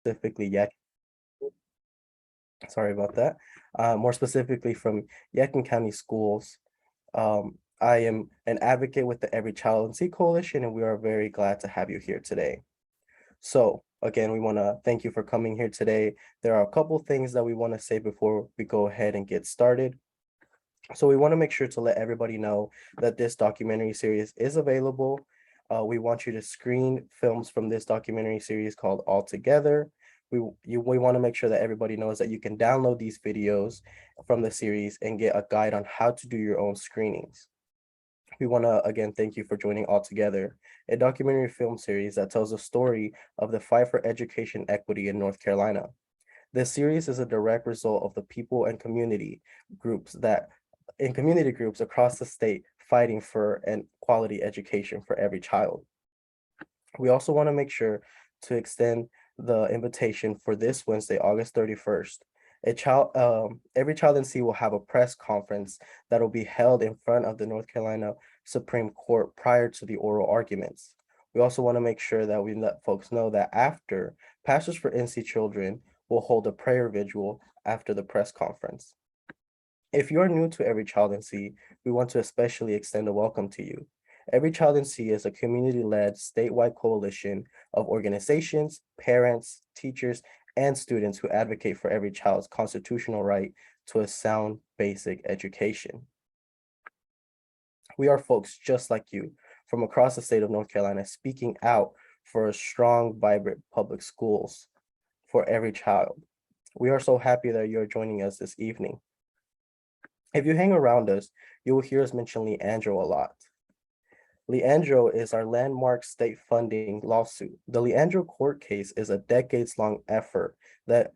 specifically sorry about that. More specifically from Yadkin County Schools. I am an advocate with the Every Child in Sea Coalition, and we are very glad to have you here today. So again, we want to thank you for coming here today. There are a couple things that we want to say before we go ahead and get started. So we want to make sure to let everybody know that this documentary series is available. We want you to screen films from this documentary series called All Together. We want to make sure that everybody knows that you can download these videos from the series and get a guide on how to do your own screenings. We want to again thank you for joining All Together, a documentary film series that tells the story of the fight for education equity in North Carolina. This series is a direct result of the people and community groups across the state fighting for an quality education for every child. We also want to make sure to extend the invitation for this Wednesday, August 31st. Every Child in Sea will have a press conference that will be held in front of the North Carolina Supreme Court prior to the oral arguments. We also want to make sure that we let folks know that after, Pastors for NC Children will hold a prayer vigil after the press conference. If you are new to Every Child in Sea, we want to especially extend a welcome to you. Every Child in Sea is a community-led statewide coalition of organizations, parents, teachers, and students who advocate for every child's constitutional right to a sound basic education. We are folks just like you from across the state of North Carolina speaking out for a strong, vibrant public schools for every child. We are so happy that you're joining us this evening. If you hang around us, you will hear us mention Leandro a lot. Leandro is our landmark state funding lawsuit. The Leandro court case is a decades-long effort that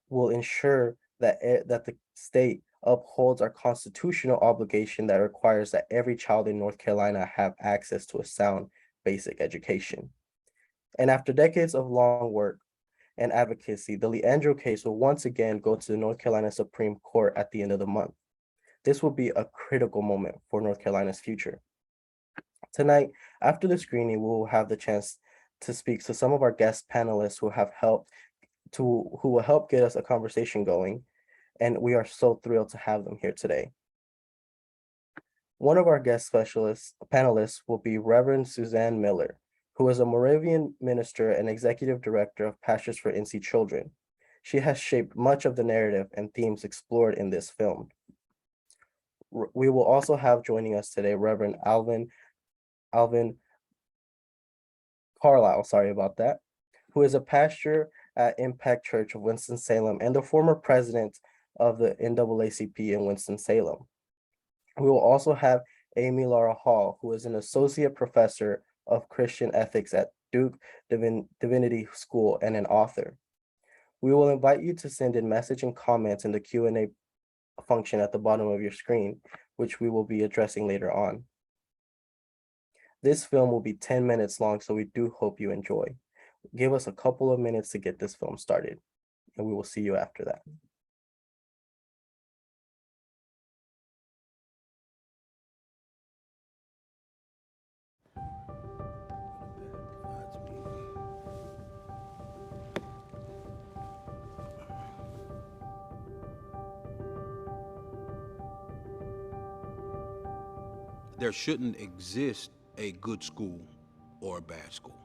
will ensure that the state upholds our constitutional obligation that requires that every child in North Carolina have access to a sound basic education. And after decades of long work and advocacy, the Leandro case will once again go to the North Carolina Supreme Court at the end of the month. This will be a critical moment for North Carolina's future. Tonight, after the screening, we will have the chance to speak to some of our guest panelists who will help get us a conversation going, and we are so thrilled to have them here today. One of our guest panelists will be Reverend Suzanne Miller, who is a Moravian minister and executive director of Pastors for NC Children. She has shaped much of the narrative and themes explored in this film. We will also have joining us today Reverend Alvin Carlisle, sorry about that, who is a pastor at Impact Church of Winston-Salem and the former president of the NAACP in Winston-Salem. We will also have Amy Laura Hall, who is an associate professor of Christian ethics at Duke Divinity School and an author. We will invite you to send in message and comments in the Q&A function at the bottom of your screen, which we will be addressing later on. This film will be 10 minutes long, so we do hope you enjoy. Give us a couple of minutes to get this film started, and we will see you after that. There shouldn't exist a good school or a bad school.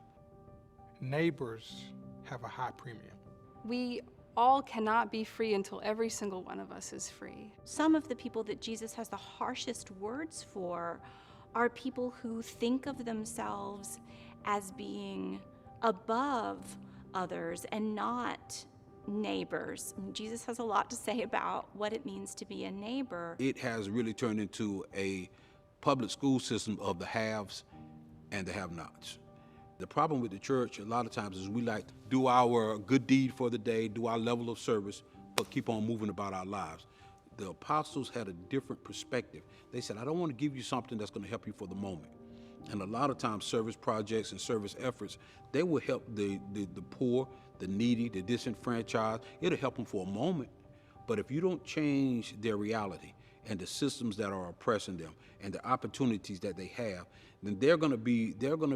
Neighbors have a high premium. We all cannot be free until every single one of us is free. Some of the people that Jesus has the harshest words for are people who think of themselves as being above others and not neighbors. Jesus has a lot to say about what it means to be a neighbor. It has really turned into a public school system of the haves and the have-nots. The problem with the church a lot of times is we like to do our good deed for the day, do our level of service, but keep on moving about our lives. The apostles had a different perspective. They said, I don't want to give you something that's going to help you for the moment. And a lot of times service projects and service efforts, they will help the poor, the needy, the disenfranchised. It'll help them for a moment. But if you don't change their reality and the systems that are oppressing them and the opportunities that they have, then they're going to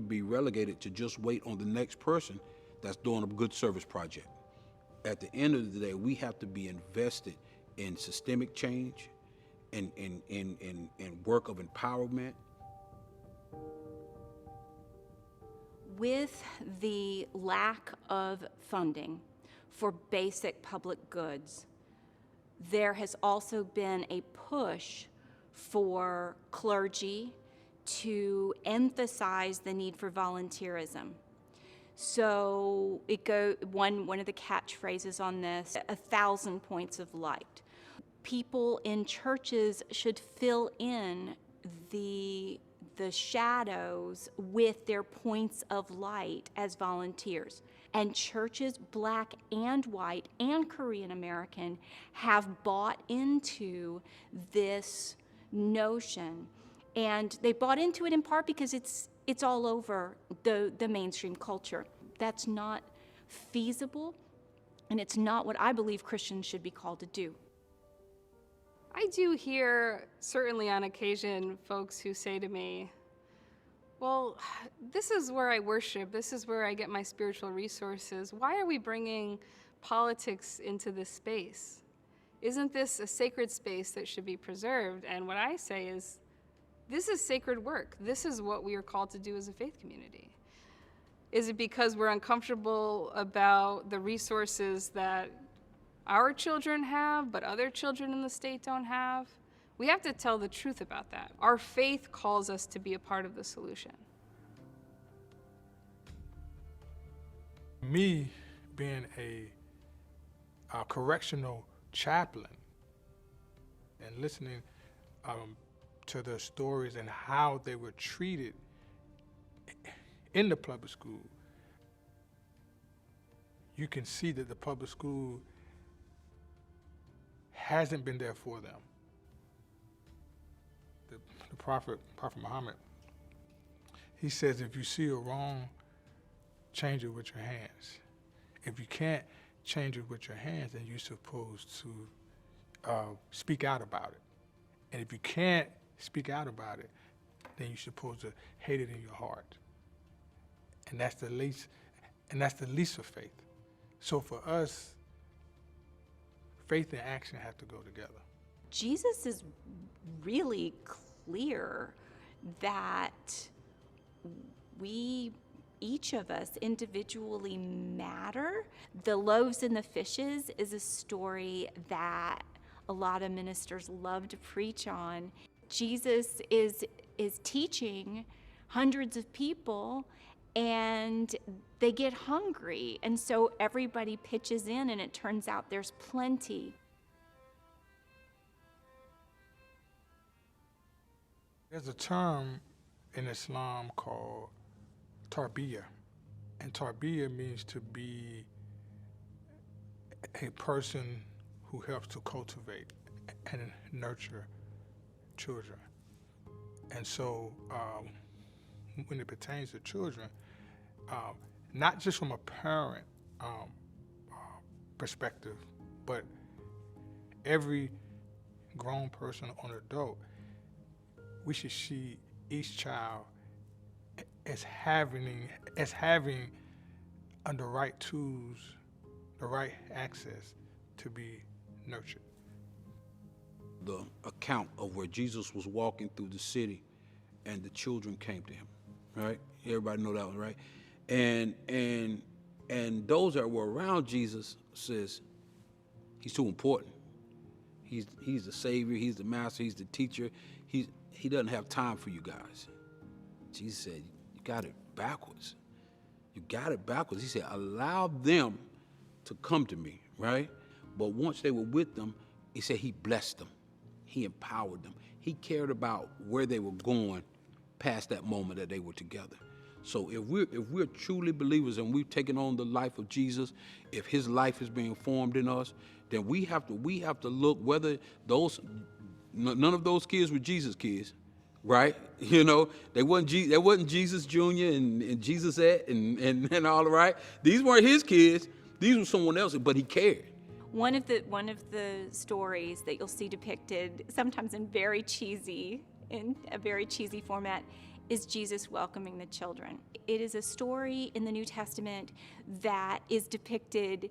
be relegated to just wait on the next person that's doing a good service project. At the end of the day, we have to be invested in systemic change, in work of empowerment. With the lack of funding for basic public goods, there has also been a push for clergy to emphasize the need for volunteerism. So one of the catchphrases on this, 1,000 points of light. People in churches should fill in the shadows with their points of light as volunteers. And churches, Black and white and Korean American, have bought into this notion. And they bought into it in part because it's all over the mainstream culture. That's not feasible, and it's not what I believe Christians should be called to do. I do hear, certainly on occasion, folks who say to me, well, this is where I worship, this is where I get my spiritual resources. Why are we bringing politics into this space? Isn't this a sacred space that should be preserved? And what I say is, this is sacred work. This is what we are called to do as a faith community. Is it because we're uncomfortable about the resources that our children have, but other children in the state don't have? We have to tell the truth about that. Our faith calls us to be a part of the solution. Me being a correctional chaplain and listening to their stories and how they were treated in the public school, you can see that the public school hasn't been there for them. The Prophet Muhammad, he says, if you see a wrong, change it with your hands. If you can't change it with your hands, then you're supposed to speak out about it. And if you can't speak out about it, then you're supposed to hate it in your heart. And that's the least of faith. So for us, faith and action have to go together. Jesus is really clear that we, each of us individually matter. The loaves and the fishes is a story that a lot of ministers love to preach on. Jesus is teaching hundreds of people, and they get hungry, and so everybody pitches in, and it turns out there's plenty. There's a term in Islam called tarbiyah, and tarbiyah means to be a person who helps to cultivate and nurture children. And so when it pertains to children, not just from a parent perspective, but every grown person or adult, we should see each child as having the right tools, the right access to be nurtured. The account of where Jesus was walking through the city and the children came to him, right? Everybody know that one, right? And those that were around Jesus says, he's too important. He's the savior, he's the master, he's the teacher. He doesn't have time for you guys. Jesus said, you got it backwards. You got it backwards. He said, allow them to come to me, right? But once they were with them, he said he blessed them. He empowered them. He cared about where they were going past that moment that they were together. So if we're truly believers and we've taken on the life of Jesus, if his life is being formed in us, then we have to look whether none of those kids were Jesus kids, right? You know, they wasn't Jesus Jr. and Jesus and all, right? These weren't his kids. These were someone else's, but he cared. One of the stories that you'll see depicted, sometimes in a very cheesy format, is Jesus welcoming the children. It is a story in the New Testament that is depicted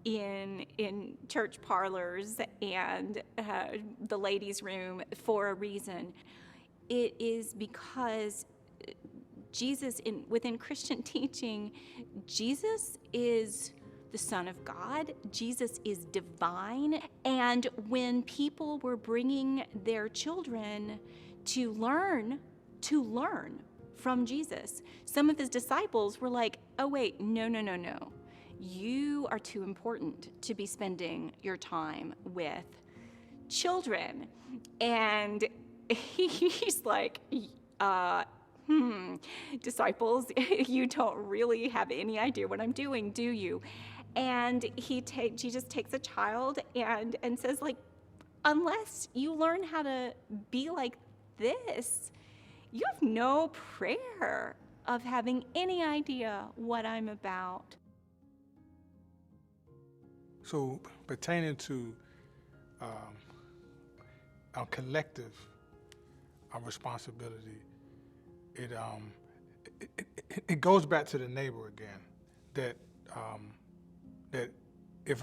in church parlors and the ladies' room for a reason. It is because Jesus, within Christian teaching, Jesus is the Son of God. Jesus is divine. And when people were bringing their children to learn from Jesus, some of his disciples were like, oh wait, no. You are too important to be spending your time with children. And he's like, disciples, you don't really have any idea what I'm doing, do you? And Jesus takes a child and says, like, unless you learn how to be like this, you have no prayer of having any idea what I'm about. So pertaining to our collective responsibility, it goes back to the neighbor again. That if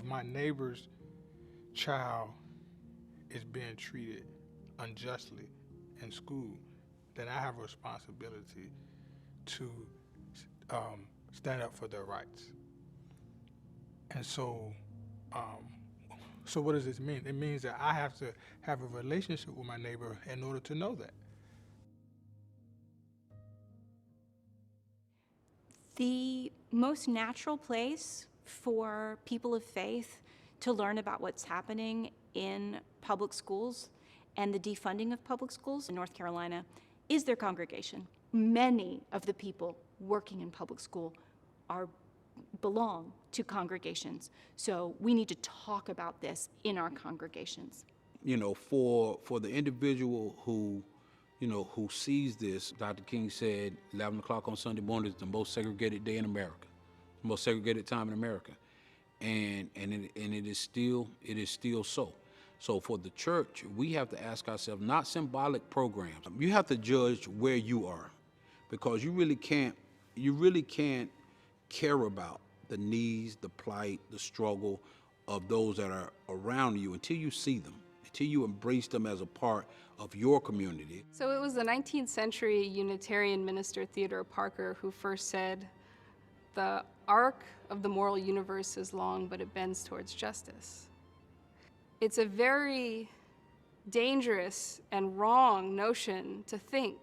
my neighbor's child is being treated unjustly in school, then I have a responsibility to stand up for their rights. And so what does this mean? It means that I have to have a relationship with my neighbor in order to know that. The most natural place for people of faith to learn about what's happening in public schools and the defunding of public schools in North Carolina is their congregation. Many of the people working in public school belong to congregations. So we need to talk about this in our congregations. You know, for the individual who sees this, Dr. King said 11 o'clock on Sunday morning is the most segregated day in America, the most segregated time in America. And it is still so. So for the church, we have to ask ourselves, not symbolic programs. You have to judge where you are, because you really can't care about the needs, the plight, the struggle of those that are around you until you see them, until you embrace them as a part of your community. So it was the 19th century Unitarian minister Theodore Parker who first said, "The arc of the moral universe is long, but it bends towards justice." It's a very dangerous and wrong notion to think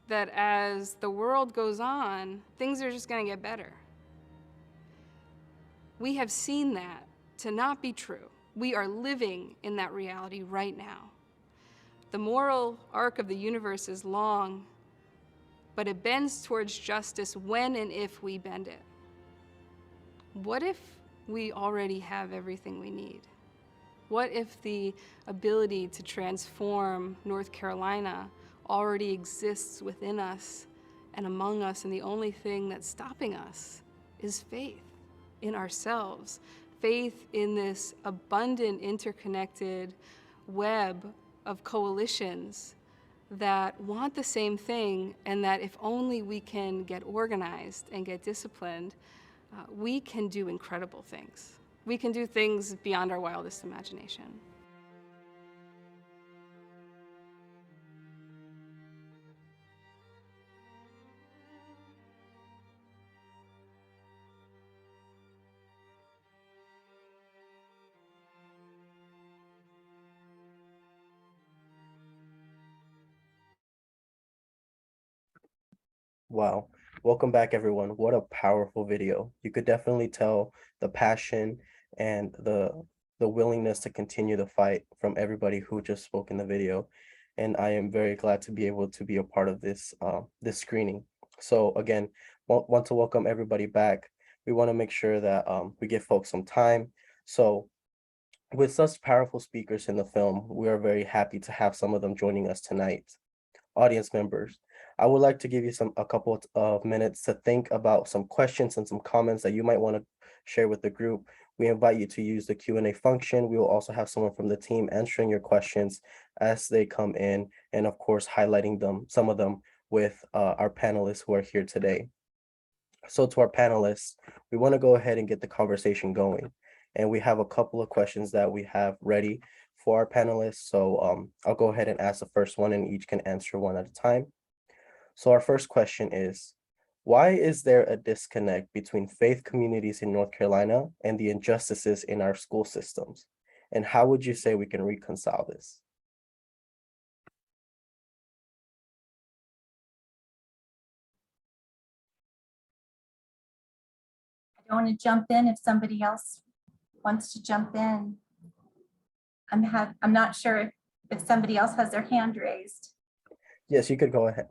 that as the world goes on, things are just going to get better. We have seen that to not be true. We are living in that reality right now. The moral arc of the universe is long, but it bends towards justice when and if we bend it. What if we already have everything we need? What if the ability to transform North Carolina already exists within us and among us, and the only thing that's stopping us is faith in ourselves, faith in this abundant, interconnected web of coalitions that want the same thing, and that if only we can get organized and get disciplined, we can do incredible things. We can do things beyond our wildest imagination. Wow. Welcome back, everyone. What a powerful video. You could definitely tell the passion and the willingness to continue the fight from everybody who just spoke in the video. And I am very glad to be able to be a part of this this screening. So again, want to welcome everybody back. We want to make sure that we give folks some time. So with such powerful speakers in the film, we are very happy to have some of them joining us tonight. Audience members, I would like to give you a couple of minutes to think about some questions and some comments that you might want to share with the group. We invite you to use the Q&A function. We will also have someone from the team answering your questions as they come in, and of course, highlighting some of them with our panelists who are here today. So to our panelists, we want to go ahead and get the conversation going. And we have a couple of questions that we have ready for our panelists. So I'll go ahead and ask the first one, and each can answer one at a time. So our first question is, why is there a disconnect between faith communities in North Carolina and the injustices in our school systems? And how would you say we can reconcile this? I don't want to jump in if somebody else wants to jump in. I'm not sure if somebody else has their hand raised. Yes, you could go ahead.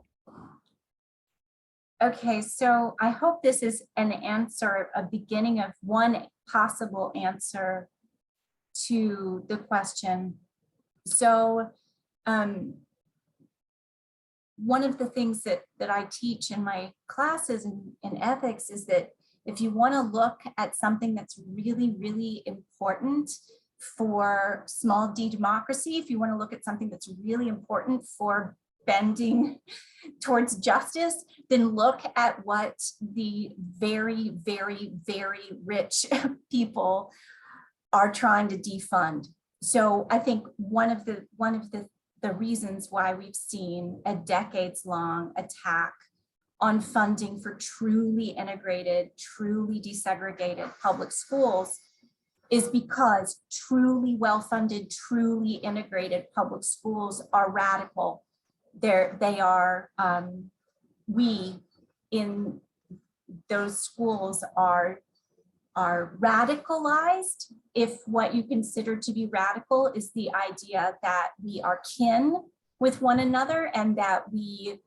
Okay, so I hope this is an answer, a beginning of one possible answer to the question. So one of the things that I teach in my classes in ethics is that if you want to look at something that's really, really important for small d democracy, if you want to look at something that's really important for bending towards justice, then look at what the very, very, very rich people are trying to defund. So I think one of the reasons why we've seen a decades-long attack on funding for truly integrated, truly desegregated public schools is because truly well-funded, truly integrated public schools are radical. We in those schools are radicalized if what you consider to be radical is the idea that we are kin with one another and that we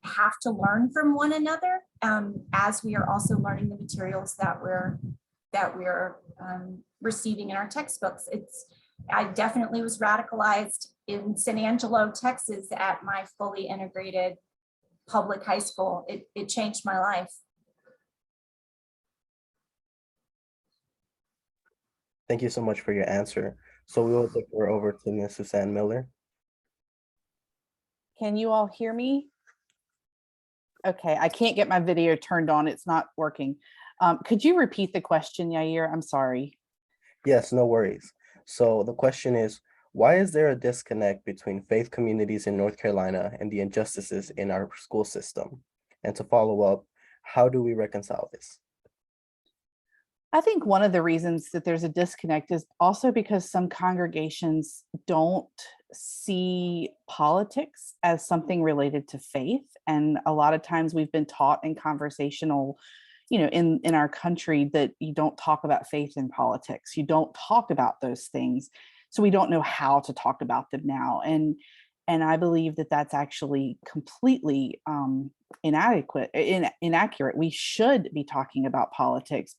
have to learn from one another, as we are also learning the materials that we're receiving in our textbooks. I definitely was radicalized in San Angelo, Texas at my fully integrated public high school. It changed my life. Thank you so much for your answer. So we will defer over to Ms. Suzanne Miller. Can you all hear me? Okay, I can't get my video turned on. It's not working. Could you repeat the question, Yair? I'm sorry. Yes, no worries. So the question is, why is there a disconnect between faith communities in North Carolina and the injustices in our school system? And to follow up, how do we reconcile this? I think one of the reasons that there's a disconnect is also because some congregations don't see politics as something related to faith. And a lot of times we've been taught in conversational, in our country that you don't talk about faith in politics. You don't talk about those things. So we don't know how to talk about them now. And I believe that that's actually completely inaccurate. We should be talking about politics.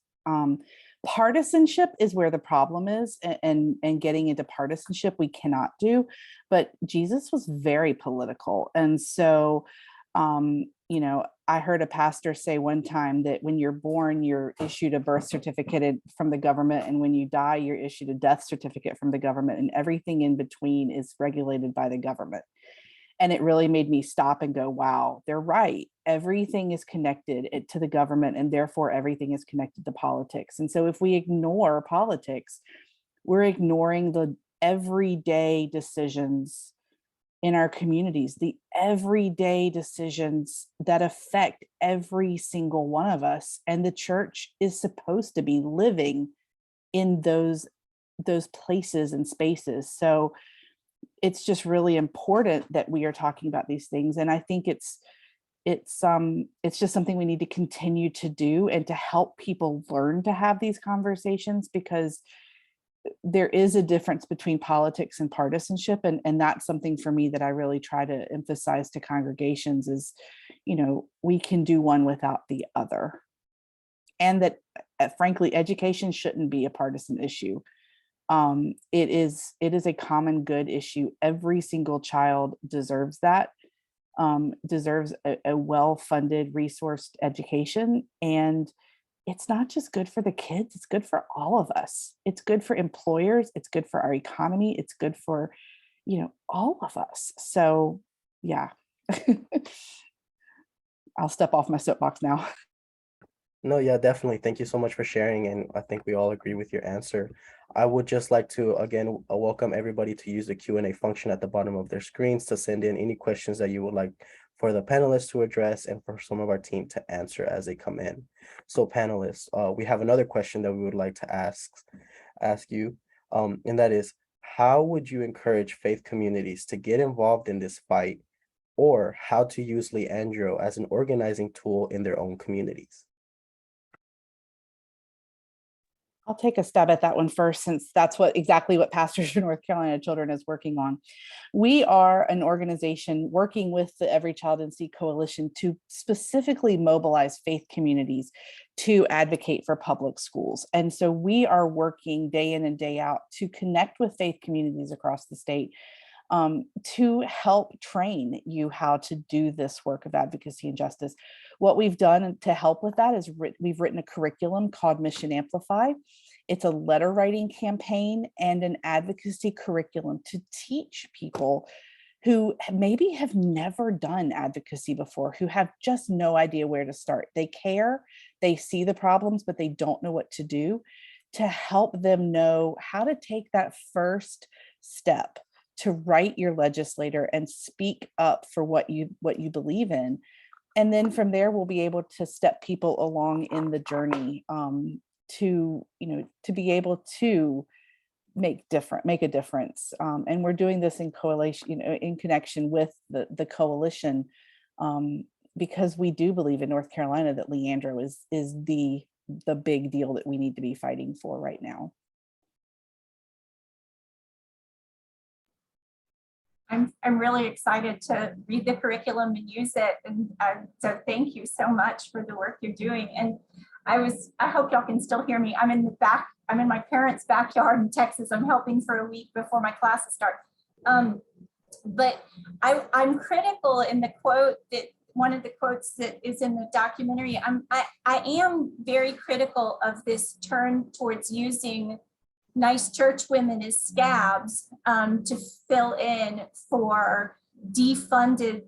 Partisanship is where the problem is, and getting into partisanship we cannot do. But Jesus was very political, and so I heard a pastor say one time that when you're born, you're issued a birth certificate from the government, and when you die, you're issued a death certificate from the government, and everything in between is regulated by the government. And it really made me stop and go, wow, they're right. Everything is connected to the government, and therefore everything is connected to politics. And so if we ignore politics, we're ignoring the everyday decisions in our communities, the everyday decisions that affect every single one of us. And the church is supposed to be living in those places and spaces. So it's just really important that we are talking about these things. And I think it's just something we need to continue to do and to help people learn to have these conversations, because there is a difference between politics and partisanship. And that's something for me that I really try to emphasize to congregations is, we can do one without the other. And that frankly, education shouldn't be a partisan issue. It is a common good issue. Every single child deserves that, deserves a well-funded, resourced education. And it's not just good for the kids, it's good for all of us. It's good for employers, it's good for our economy, it's good for, all of us. So yeah. I'll step off my soapbox now. No, yeah, definitely. Thank you so much for sharing, and I think we all agree with your answer. I would just like to again welcome everybody to use the Q&A function at the bottom of their screens to send in any questions that you would like for the panelists to address and for some of our team to answer as they come in. So panelists, we have another question that we would like to ask you, and that is, how would you encourage faith communities to get involved in this fight, or how to use Leandro as an organizing tool in their own communities? I'll take a stab at that one first, since that's exactly what Pastors for North Carolina Children is working on. We are an organization working with the Every Child in Need Coalition to specifically mobilize faith communities to advocate for public schools. And so we are working day in and day out to connect with faith communities across the state, to help train you how to do this work of advocacy and justice. What we've done to help with that is we've written a curriculum called Mission Amplify. It's a letter writing campaign and an advocacy curriculum to teach people who maybe have never done advocacy before, who have just no idea where to start. They care, they see the problems, but they don't know what to do, to help them know how to take that first step to write your legislator and speak up for what you believe in. And then from there, we'll be able to step people along in the journey, to be able to make a difference. And we're doing this in coalition, in connection with the coalition, because we do believe in North Carolina that Leandro is the big deal that we need to be fighting for right now. I'm really excited to read the curriculum and use it. And so thank you so much for the work you're doing. And I hope y'all can still hear me. I'm in my parents' backyard in Texas. I'm helping for a week before my classes start. But I'm critical in the quote that one of the quotes that is in the documentary. I am very critical of this turn towards using nice church women as scabs to fill in for defunded,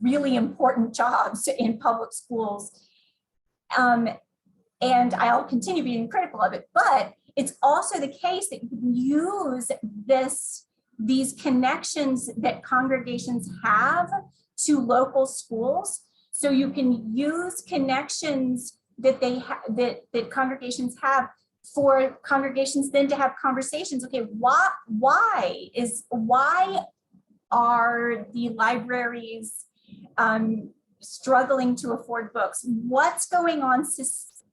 really important jobs in public schools. And I'll continue being critical of it, but it's also the case that you can use these connections that congregations have to local schools. So you can use connections that that congregations have for congregations then to have conversations. Okay, why are the libraries struggling to afford books? What's going on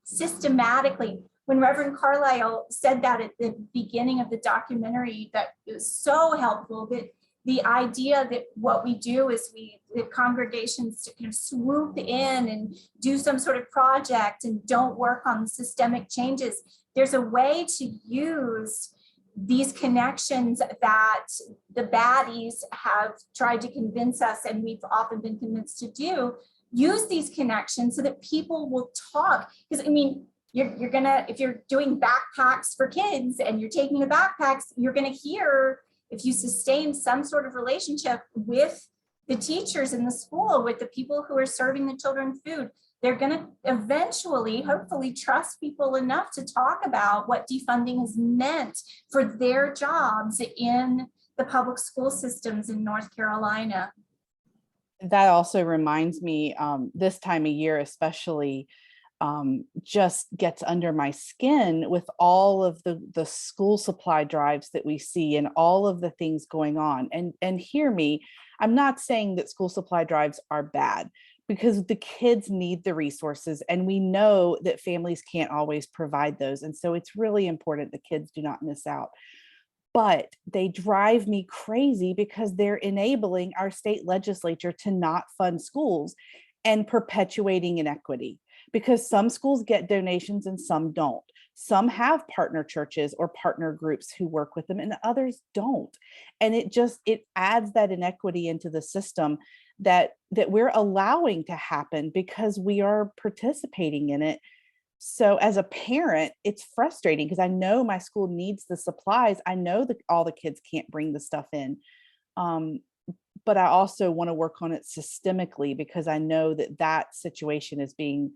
systematically? When Reverend Carlisle said that at the beginning of the documentary, that was so helpful, that the idea that what we do is the congregations kind of swoop in and do some sort of project and don't work on the systemic changes. There's a way to use these connections that the baddies have tried to convince us, and we've often been convinced to do. Use these connections so that people will talk. Because I mean, you're gonna, if you're doing backpacks for kids and you're taking the backpacks, you're gonna hear, if you sustain some sort of relationship with the teachers in the school, with the people who are serving the children food, they're going to eventually, hopefully, trust people enough to talk about what defunding has meant for their jobs in the public school systems in North Carolina. That also reminds me, this time of year especially, just gets under my skin with all of the school supply drives that we see and all of the things going on. And hear me, I'm not saying that school supply drives are bad, because the kids need the resources, and we know that families can't always provide those. And so it's really important the kids do not miss out. But they drive me crazy because they're enabling our state legislature to not fund schools and perpetuating inequity, because some schools get donations and some don't. Some have partner churches or partner groups who work with them, and others don't. And it adds that inequity into the system that we're allowing to happen because we are participating in it So as a parent, it's frustrating because I know my school needs the supplies. I know that all the kids can't bring the stuff in. But I also want to work on it systemically because I know that that situation is being,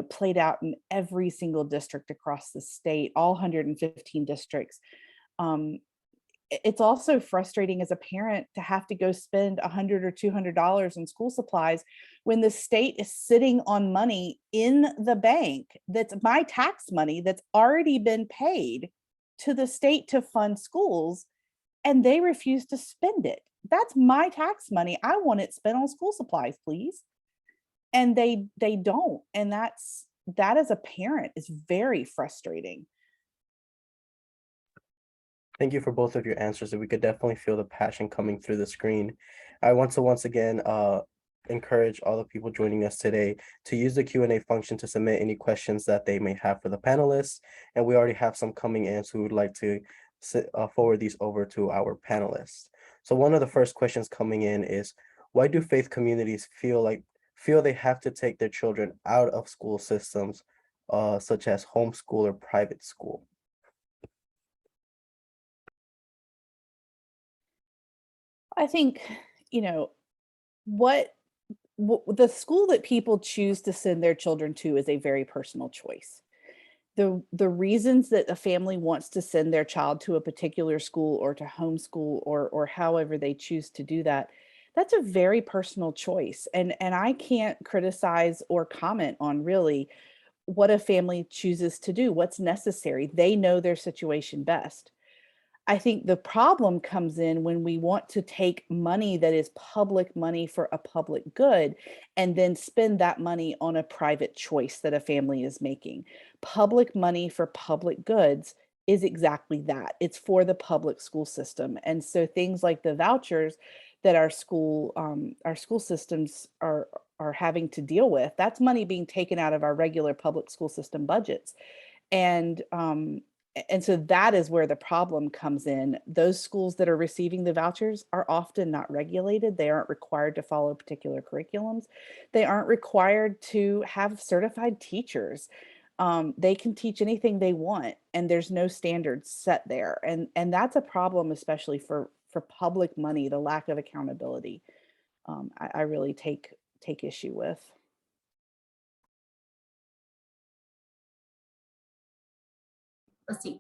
played out in every single district across the state, all 115 districts. It's also frustrating as a parent to have to go spend $100 or $200 on school supplies when the state is sitting on money in the bank that's my tax money that's already been paid to the state to fund schools, and they refuse to spend it. That's my tax money. I want it spent on school supplies, please. And they don't. And that as a parent is very frustrating. Thank you for both of your answers. We could definitely feel the passion coming through the screen. I want to once again encourage all the people joining us today to use the Q&A function to submit any questions that they may have for the panelists. And we already have some coming in, so we would like to forward these over to our panelists. So one of the first questions coming in is, why do faith communities feel they have to take their children out of school systems, such as homeschool or private school? I think, what the school that people choose to send their children to is a very personal choice. The reasons that a family wants to send their child to a particular school or to homeschool or however they choose to do that, that's a very personal choice. And I can't criticize or comment on really what a family chooses to do, what's necessary. They know their situation best. I think the problem comes in when we want to take money that is public money for a public good and then spend that money on a private choice that a family is making. Public money for public goods is exactly that. It's for the public school system. And so things like the vouchers that our school systems are having to deal with, that's money being taken out of our regular public school system budgets. And so that is where the problem comes in. Those schools that are receiving the vouchers are often not regulated. They aren't required to follow particular curriculums. They aren't required to have certified teachers. They can teach anything they want, and there's no standards set there. And that's a problem, especially for public money, the lack of accountability. I really take issue with. Let's see,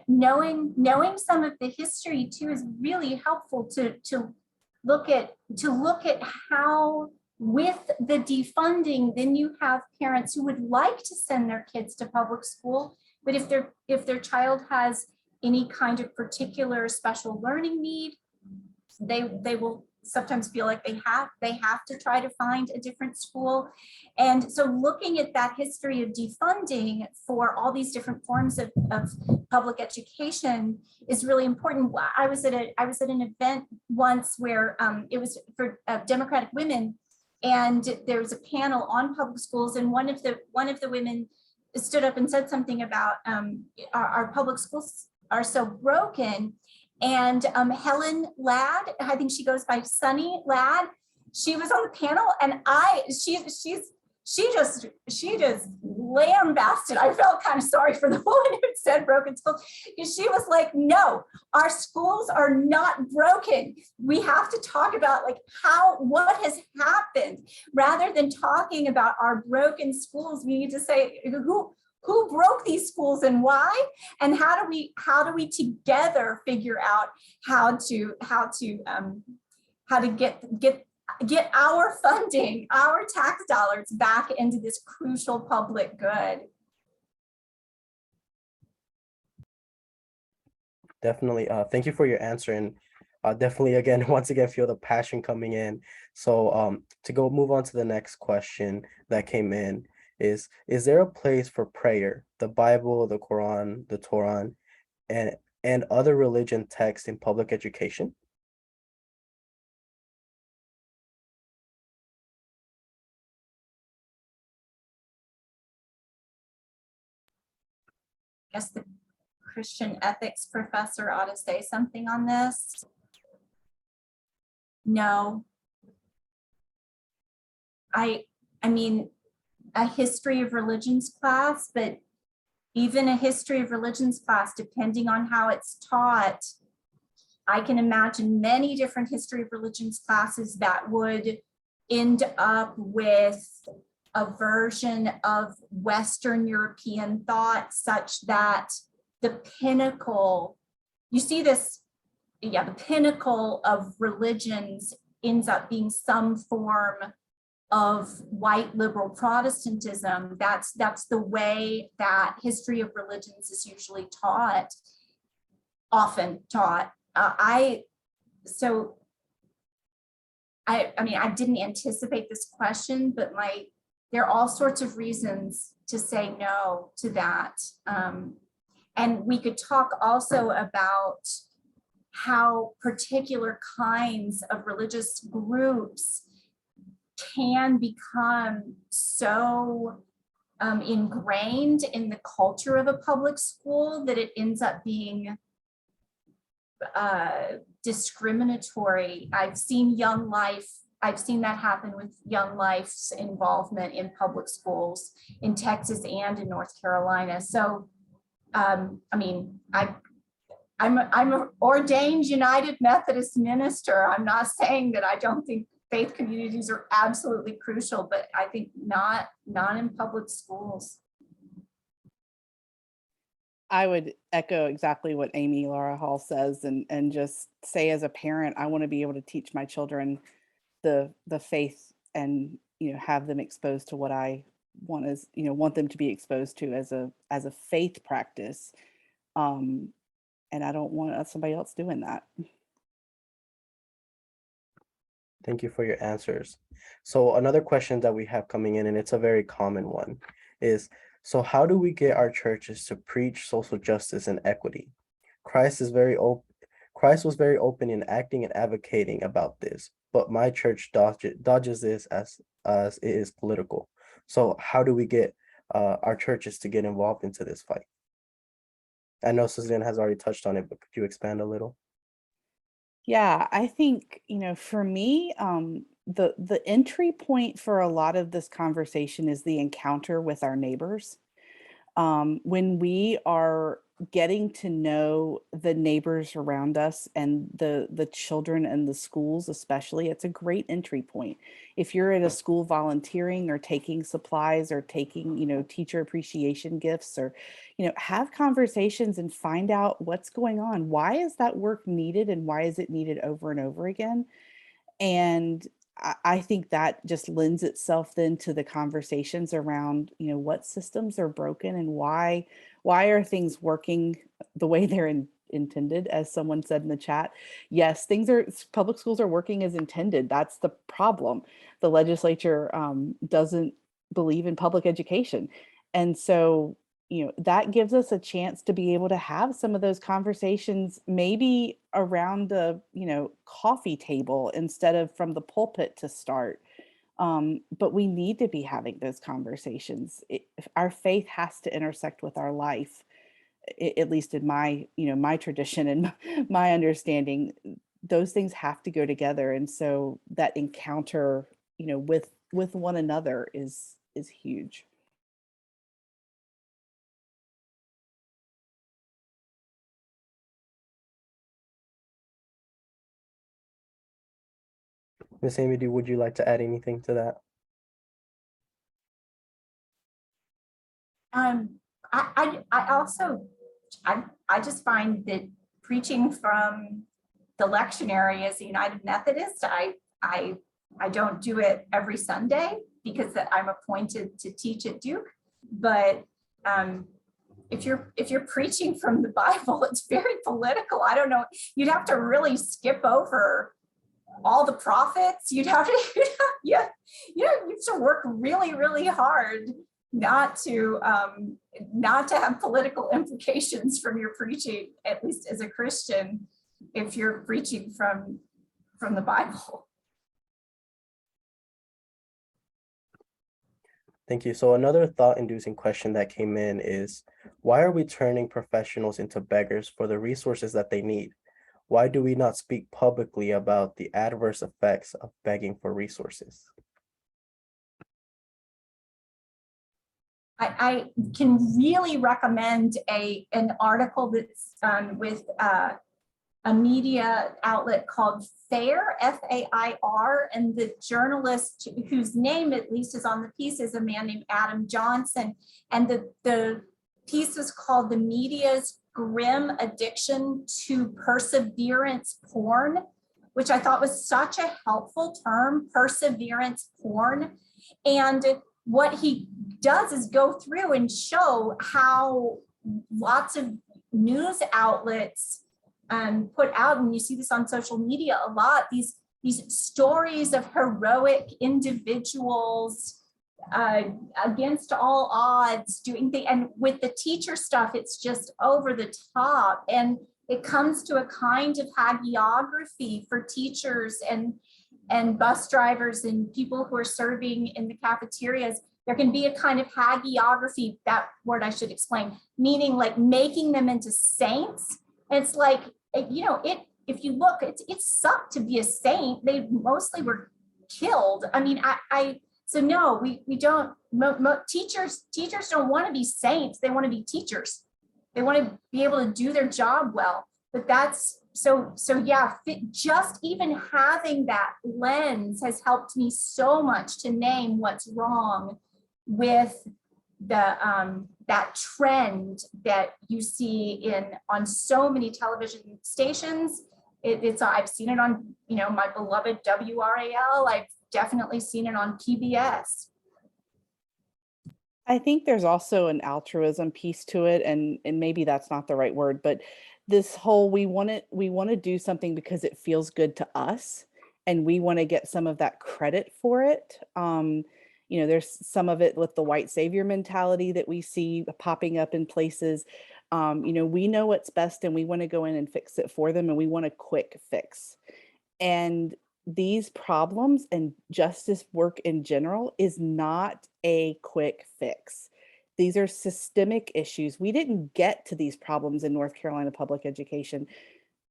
knowing some of the history too is really helpful to look at how, with the defunding, then you have parents who would like to send their kids to public school, but if their child has any kind of particular special learning need, they will sometimes feel like they have to try to find a different school. And so looking at that history of defunding for all these different forms of public education is really important. I was at an event once where it was for Democratic women, and there was a panel on public schools, and one of the women stood up and said something about our public schools are so broken. And Helen Ladd, I think she goes by Sunny Ladd, she was on the panel, and she just lambasted. I felt kind of sorry for the woman who said broken schools, because she was like, no, our schools are not broken. We have to talk about what has happened rather than talking about our broken schools. We need to say who broke these schools and why, and how do we together figure out how to get our funding, our tax dollars back into this crucial public good. Definitely. Thank you for your answer, and definitely once again feel the passion coming in. So to move on to the next question that came in is there a place for prayer, the Bible, the Quran, the Torah, and other religion texts in public education? I guess the Christian ethics professor ought to say something on this. No. I mean, a history of religions class, but even a history of religions class, depending on how it's taught, I can imagine many different history of religions classes that would end up with a version of Western European thought such that the pinnacle, you see this, yeah, the pinnacle of religions ends up being some form of white liberal Protestantism. That's the way that history of religions is usually taught, often taught. I mean, I didn't anticipate this question, but there are all sorts of reasons to say no to that. And we could talk also about how particular kinds of religious groups can become so ingrained in the culture of a public school that it ends up being discriminatory. I've seen that happen with Young Life's involvement in public schools in Texas and in North Carolina. So, I mean, I'm an ordained United Methodist minister. I'm not saying that I don't think faith communities are absolutely crucial, but I think not in public schools. I would echo exactly what Amy Laura Hall says, and just say, as a parent, I want to be able to teach my children the faith, and have them exposed to what I want them to be exposed to as a faith practice. And I don't want somebody else doing that. Thank you for your answers. So another question that we have coming in, and it's a very common one, is, so how do we get our churches to preach social justice and equity? Christ was very open in acting and advocating about this, but my church dodges this as it is political. So how do we get our churches to get involved into this fight? I know Suzanne has already touched on it, but could you expand a little? Yeah, I think, for me, the entry point for a lot of this conversation is the encounter with our neighbors. When we are getting to know the neighbors around us and the children and the schools especially, it's a great entry point. If you're at a school volunteering or taking supplies or taking, teacher appreciation gifts, or, have conversations and find out what's going on. Why is that work needed, and why is it needed over and over again? And I think that just lends itself then to the conversations around, what systems are broken, and why are things working the way they're intended, as someone said in the chat. Yes, public schools are working as intended. That's the problem. The legislature doesn't believe in public education. And so, that gives us a chance to be able to have some of those conversations, maybe around the, coffee table instead of from the pulpit to start. But we need to be having those conversations. Our faith has to intersect with our life, at least in my, my tradition and my understanding. Those things have to go together. And so that encounter, with one another is huge. Miss Amy, would you like to add anything to that? I also, I just find that preaching from the lectionary as a United Methodist, I don't do it every Sunday because I'm appointed to teach at Duke. But if you're preaching from the Bible, it's very political. I don't know. You'd have to really skip over all the prophets. You'd have to, you have to work really, really hard not to have political implications from your preaching, at least as a Christian, if you're preaching from the Bible. Thank you. So another thought-inducing question that came in is, why are we turning professionals into beggars for the resources that they need? Why do we not speak publicly about the adverse effects of begging for resources? I can really recommend an article that's with a media outlet called FAIR, F-A-I-R, and the journalist whose name at least is on the piece is a man named Adam Johnson. And the piece was called "The Media's Grim Addiction to Perseverance Porn," which I thought was such a helpful term, perseverance porn. And what he does is go through and show how lots of news outlets put out, and you see this on social media a lot, these stories of heroic individuals against all odds doing things. And with the teacher stuff, it's just over the top. And it comes to a kind of hagiography for teachers and bus drivers and people who are serving in the cafeterias. There can be a kind of hagiography, that word I should explain, meaning like making them into saints. And it's like, you know, if you look, it sucked to be a saint. They mostly were killed. I mean, so no, we don't, teachers don't want to be saints. They want to be teachers. They want to be able to do their job well. But that's, so yeah, just even having that lens has helped me so much to name what's wrong with that trend that you see on so many television stations. I've seen it on, you know, my beloved WRAL. I've definitely seen it on PBS. I think there's also an altruism piece to it, and maybe that's not the right word, but this whole we want to do something because it feels good to us, and we want to get some of that credit for it. You know, there's some of it with the white savior mentality that we see popping up in places. You know, we know what's best and we want to go in and fix it for them, and we want a quick fix. And these problems and justice work in general is not a quick fix. These are systemic issues. We didn't get to these problems in North Carolina public education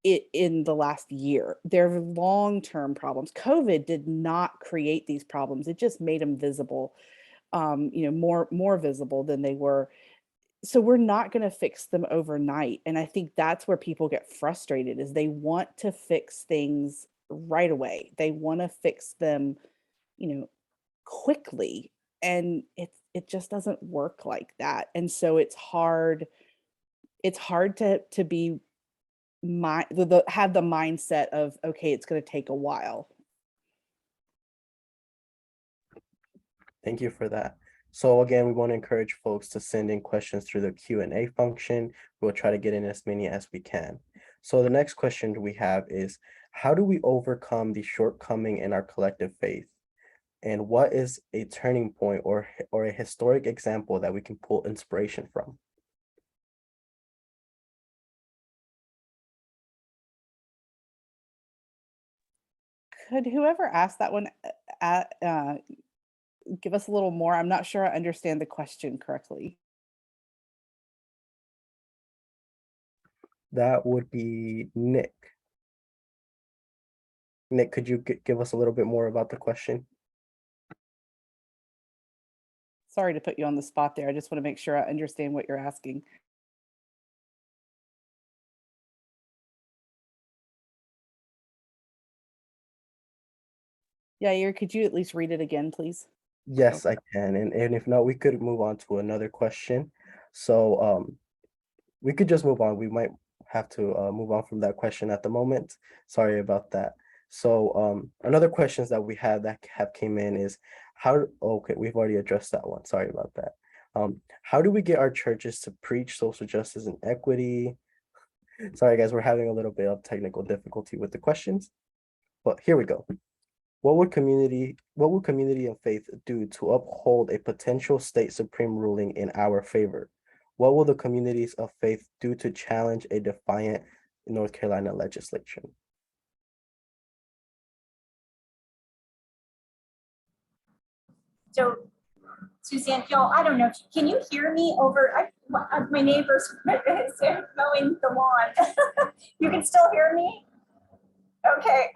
in the last year. They're long-term problems. COVID did not create these problems. It just made them visible, you know, more visible than they were. So we're not going to fix them overnight. And I think that's where people get frustrated, is they want to fix things right away. They want to fix them, you know, quickly. And it just doesn't work like that. And so it's hard to be have the mindset of, okay, it's going to take a while. Thank you for that. So again, we want to encourage folks to send in questions through the Q&A function. We'll try to get in as many as we can. So the next question we have is, how do we overcome the shortcoming in our collective faith? And what is a turning point or a historic example that we can pull inspiration from? Could whoever asked that one give us a little more? I'm not sure I understand the question correctly. That would be Nick. Nick, could you give us a little bit more about the question? Sorry to put you on the spot there. I just want to make sure I understand what you're asking. Yair, could you at least read it again, please? Yes, I can. And if not, we could move on to another question. So we could just move on. We might have to move on from that question at the moment. Sorry about that. So another questions that we had that have came in is okay, we've already addressed that one. Sorry about that. How do we get our churches to preach social justice and equity? Sorry, guys, we're having a little bit of technical difficulty with the questions, but here we go. What would community and faith do to uphold a potential state supreme ruling in our favor? What will the communities of faith do to challenge a defiant North Carolina legislation? So, Suzanne, Joel, I don't know, can you hear me over, my neighbor's mowing the lawn. You can still hear me? Okay.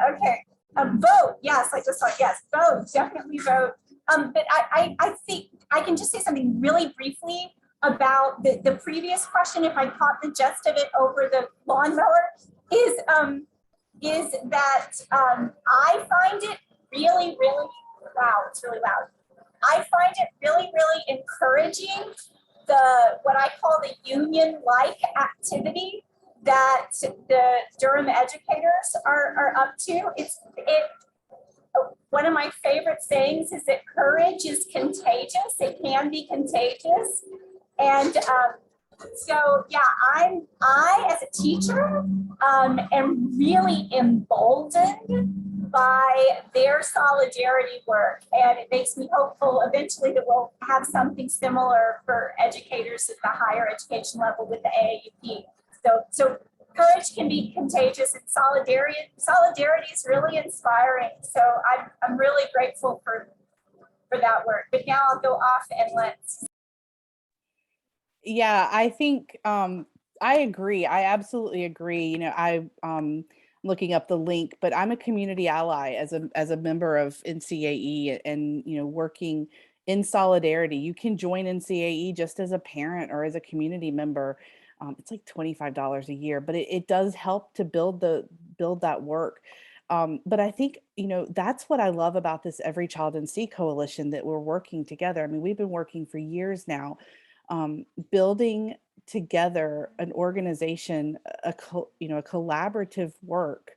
Vote, yes, I just thought, yes, vote, definitely vote But I think I can just say something really briefly about the previous question, if I caught the gist of it over the lawnmower, is that I find it really, really, wow, it's really loud. I find it really, really encouraging what I call the union-like activity that the Durham educators are up to. One of my favorite sayings is that courage is contagious. It can be contagious. And so, yeah, I as a teacher am really emboldened by their solidarity work. And it makes me hopeful eventually that we'll have something similar for educators at the higher education level with the AAUP. So courage can be contagious, and solidarity is really inspiring. So I'm really grateful for that work. But now I'll go off and let's. Yeah, I think I agree. I absolutely agree. You know, I'm looking up the link, but I'm a community ally as a member of NCAE, and you know, working in solidarity. You can join NCAE just as a parent or as a community member. It's like $25 a year, but it does help to build that work. But I think, you know, that's what I love about this Every Child in Sea coalition, that we're working together. I mean, we've been working for years now, building together an organization, a collaborative work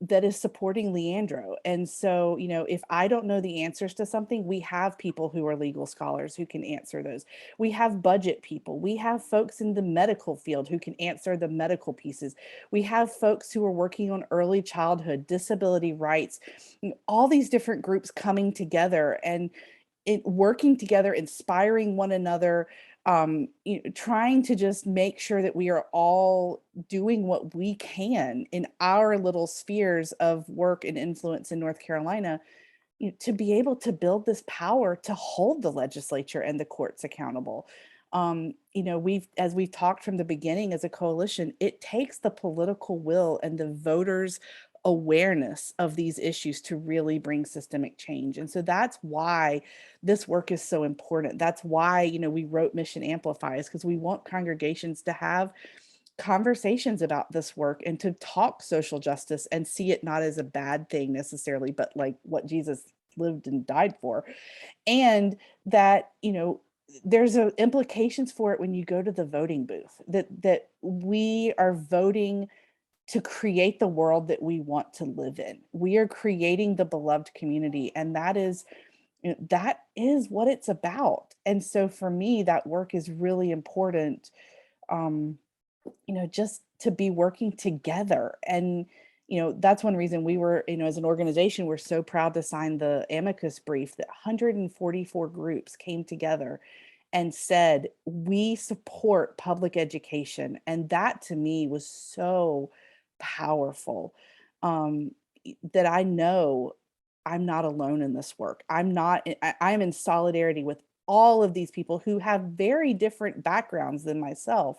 that is supporting Leandro. And so, you know, if I don't know the answers to something, we have people who are legal scholars who can answer those. We have budget people. We have folks in the medical field who can answer the medical pieces. We have folks who are working on early childhood, disability rights, all these different groups coming together and working together, inspiring one another, trying to just make sure that we are all doing what we can in our little spheres of work and influence in North Carolina, to be able to build this power to hold the legislature and the courts accountable. As we've talked from the beginning as a coalition, it takes the political will and the voters' awareness of these issues to really bring systemic change. And so that's why this work is so important. That's why, you know, we wrote Mission Amplifies, because we want congregations to have conversations about this work and to talk social justice and see it not as a bad thing necessarily, but like what Jesus lived and died for. And that, you know, there's implications for it when you go to the voting booth, that we are voting to create the world that we want to live in. We are creating the beloved community, and that is what it's about. And so for me, that work is really important, just to be working together. And, that's one reason we were, as an organization, we're so proud to sign the amicus brief that 144 groups came together and said, we support public education. And that to me was so powerful, that I know I'm not alone in this work. I'm in solidarity with all of these people who have very different backgrounds than myself,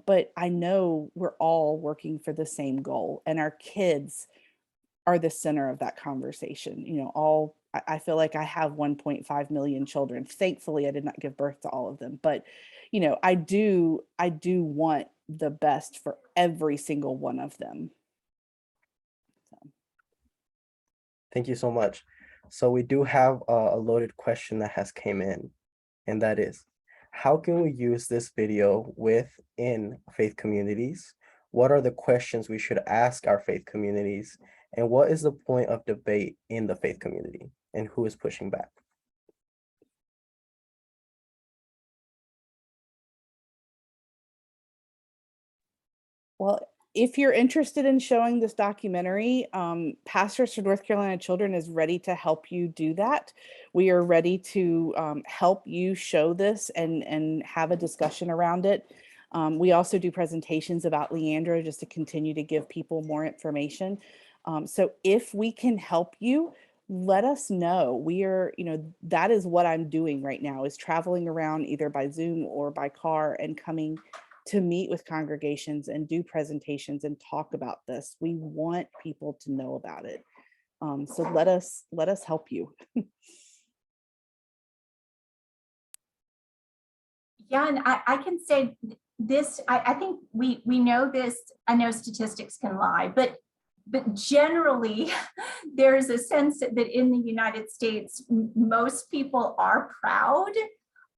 but I know we're all working for the same goal, and our kids are the center of that conversation. I feel like I have 1.5 million children. Thankfully, I did not give birth to all of them, but I do want the best for every single one of them. Thank you so much. So we do have a loaded question that has came in, and that is, how can we use this video within faith communities? What are the questions we should ask our faith communities? And what is the point of debate in the faith community? And who is pushing back? Well, if you're interested in showing this documentary, Pastors for North Carolina Children is ready to help you do that. We are ready to help you show this and have a discussion around it. We also do presentations about Leandro just to continue to give people more information. So if we can help you, let us know. We are, that is what I'm doing right now, is traveling around either by Zoom or by car and coming to meet with congregations and do presentations and talk about this. We want people to know about it. So let us help you. Yeah, and I can say this, I think we know this. I know statistics can lie, but generally there's a sense that in the United States, most people are proud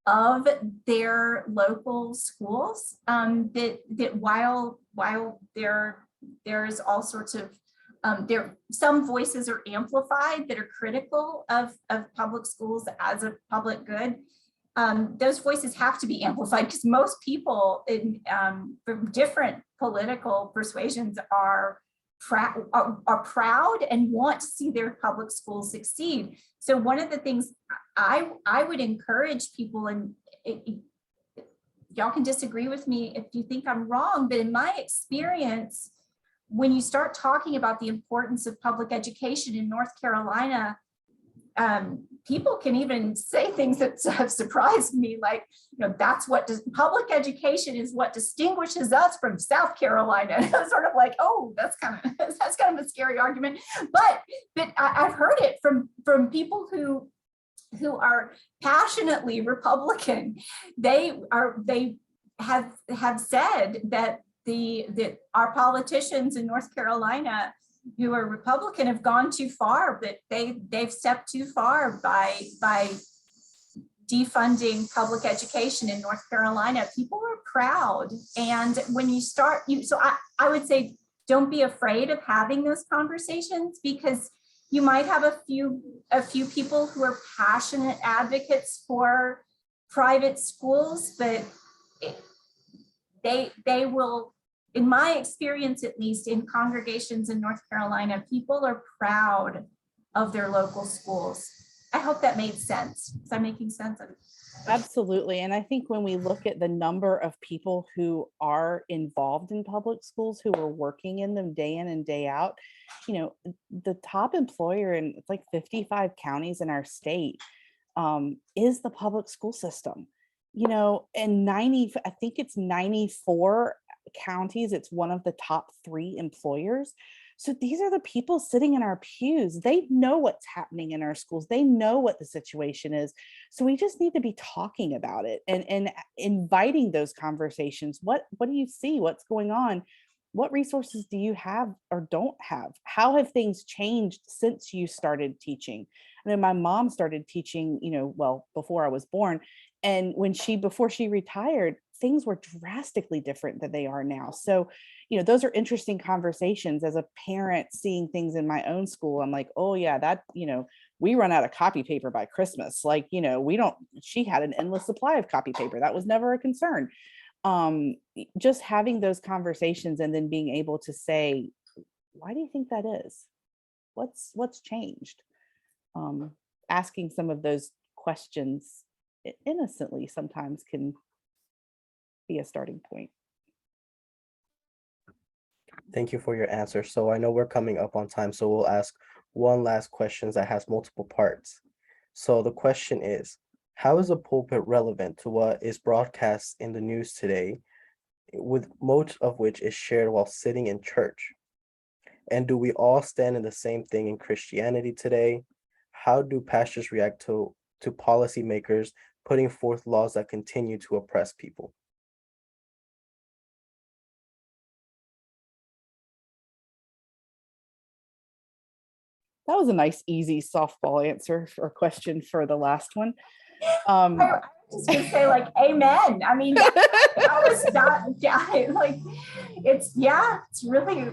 of their local schools. That while there's all sorts of some voices are amplified that are critical of public schools as a public good. Those voices have to be amplified because most people from different political persuasions are proud and want to see their public schools succeed. So one of the things I would encourage people, and y'all can disagree with me if you think I'm wrong, but in my experience, when you start talking about the importance of public education in North Carolina, people can even say things that have surprised me, like, that's what public education is what distinguishes us from South Carolina. It's sort of like, oh, that's kind of a scary argument, but I've heard it from people who are passionately Republican. They have said that our politicians in North Carolina who are Republican have gone too far, but they've stepped too far by defunding public education in North Carolina. People are proud. And when you start, so I would say, don't be afraid of having those conversations, because you might have a few people who are passionate advocates for private schools, but they will, in my experience, at least in congregations in North Carolina, people are proud of their local schools. I hope that made sense. Is that making sense? Absolutely. And I think when we look at the number of people who are involved in public schools, who are working in them day in and day out, the top employer in it's like 55 counties in our state is the public school system. And I think it's 94 counties, it's one of the top 3 employers. So these are the people sitting in our pews. They know what's happening in our schools. They know what the situation is. So we just need to be talking about it and inviting those conversations. What do you see? What's going on? What resources do you have or don't have? How have things changed since you started teaching? I know my mom started teaching, before I was born. And before she retired, things were drastically different than they are now. So, those are interesting conversations. As a parent seeing things in my own school, I'm like, oh yeah, that, we run out of copy paper by Christmas. Like, she had an endless supply of copy paper. That was never a concern. Just having those conversations and then being able to say, why do you think that is? What's changed? Asking some of those questions innocently sometimes can be a starting point. Thank you for your answer. So I know we're coming up on time, so we'll ask one last question that has multiple parts. So the question is, how is a pulpit relevant to what is broadcast in the news today, with most of which is shared while sitting in church? And do we all stand in the same thing in Christianity today? How do pastors react to policymakers putting forth laws that continue to oppress people? That was a nice, easy softball answer for a question for the last one. I was just gonna say, like, amen. I mean, I was not, like, it's really.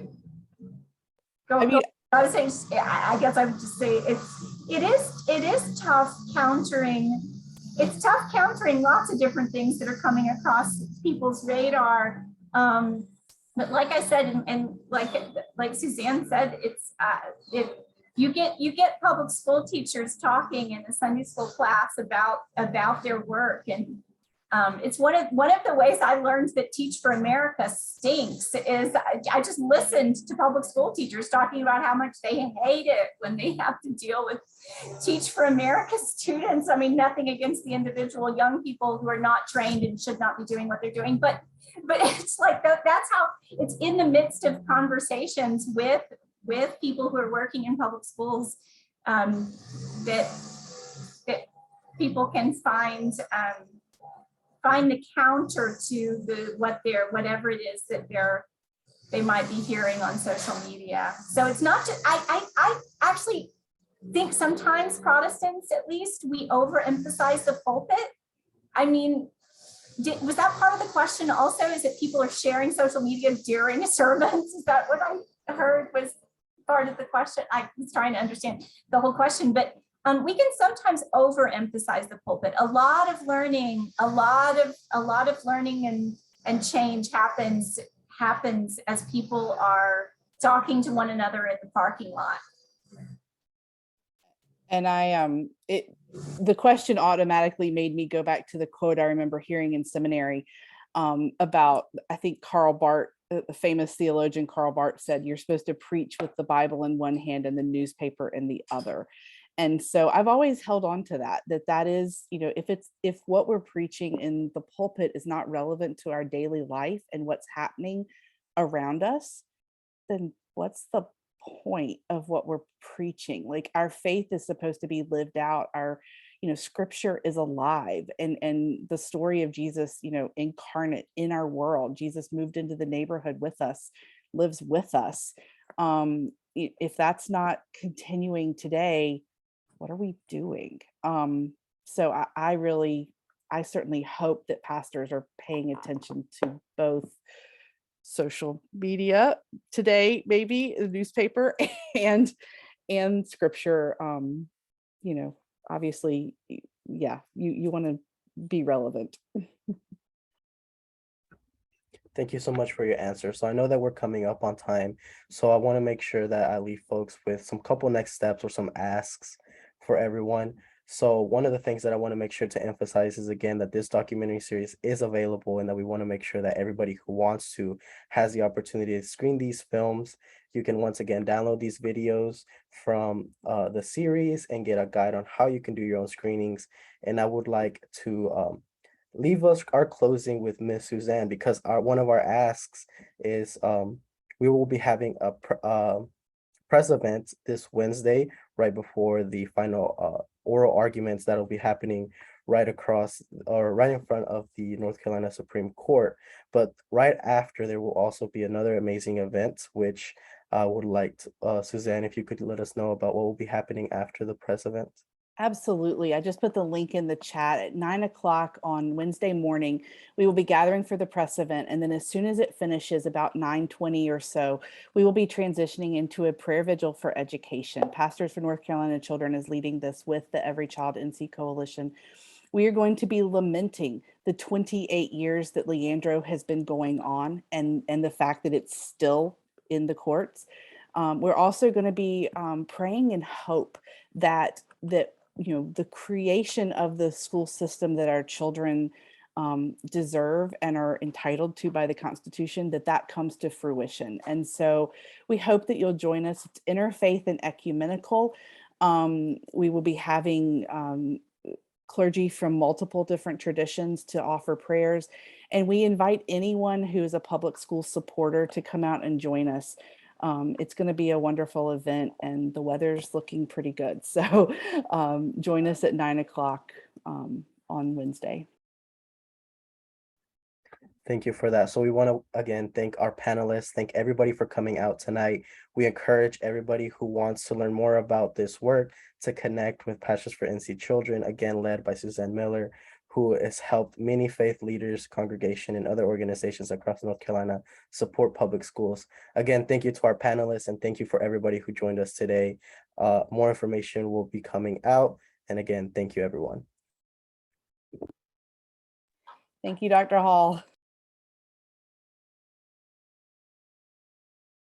I was saying, I guess I would just say it is tough countering. It's tough countering lots of different things that are coming across people's radar. But like I said, and like Suzanne said, it's you get public school teachers talking in a Sunday school class about their work, and it's one of the ways I learned that Teach for America stinks is I just listened to public school teachers talking about how much they hate it when they have to deal with Teach for America students. I mean, nothing against the individual young people who are not trained and should not be doing what they're doing, but it's like that's how it's in the midst of conversations with with people who are working in public schools, that people can find the counter to whatever it is that they might be hearing on social media. So it's not just, I actually think sometimes Protestants, at least, we overemphasize the pulpit. I mean, was that part of the question also, is that people are sharing social media during sermons? Is that what I heard was part of the question? I was trying to understand the whole question, but we can sometimes overemphasize the pulpit. A lot of learning and change happens as people are talking to one another in the parking lot. And the question automatically made me go back to the quote I remember hearing in seminary about, I think Karl Barth, the famous theologian Karl Barth, said, you're supposed to preach with the Bible in one hand and the newspaper in the other. And so I've always held on to that is, if what we're preaching in the pulpit is not relevant to our daily life and what's happening around us, then what's the point of what we're preaching? Like, our faith is supposed to be lived out. Our, scripture is alive, and the story of Jesus, incarnate in our world. Jesus moved into the neighborhood with us, lives with us. If that's not continuing today, what are we doing? So I certainly hope that pastors are paying attention to both social media today, maybe the newspaper, and scripture. Obviously, yeah, you want to be relevant. Thank you so much for your answer. So I know that we're coming up on time, so I want to make sure that I leave folks with some couple next steps or some asks for everyone. So one of the things that I want to make sure to emphasize is, again, that this documentary series is available, and that we want to make sure that everybody who wants to has the opportunity to screen these films. You can once again download these videos from the series and get a guide on how you can do your own screenings. And I would like to leave us our closing with Miss Suzanne, because one of our asks is we will be having a press event this Wednesday, right before the final oral arguments that'll be happening right across or right in front of the North Carolina Supreme Court. But right after, there will also be another amazing event, which I would like to, Suzanne, if you could let us know about what will be happening after the press event. Absolutely. I just put the link in the chat. At 9:00 on Wednesday morning, we will be gathering for the press event. And then as soon as it finishes, about 9:20 or so, we will be transitioning into a prayer vigil for education. Pastors for North Carolina Children is leading this with the Every Child NC Coalition. We are going to be lamenting the 28 years that Leandro has been going on, and the fact that it's still in the courts. We're also going to be praying in hope that the creation of the school system that our children deserve and are entitled to by the Constitution, that comes to fruition. And so we hope that you'll join us. It's interfaith and ecumenical. We will be having clergy from multiple different traditions to offer prayers. And we invite anyone who is a public school supporter to come out and join us. It's going to be a wonderful event, and the weather's looking pretty good. So join us at 9:00 on Wednesday. Thank you for that. So we want to, again, thank our panelists, thank everybody for coming out tonight. We encourage everybody who wants to learn more about this work to connect with Pastors for NC Children, again, led by Suzanne Miller, who has helped many faith leaders, congregation, and other organizations across North Carolina support public schools. Again, thank you to our panelists, and thank you for everybody who joined us today. More information will be coming out. And again, thank you, everyone. Thank you, Dr. Hall.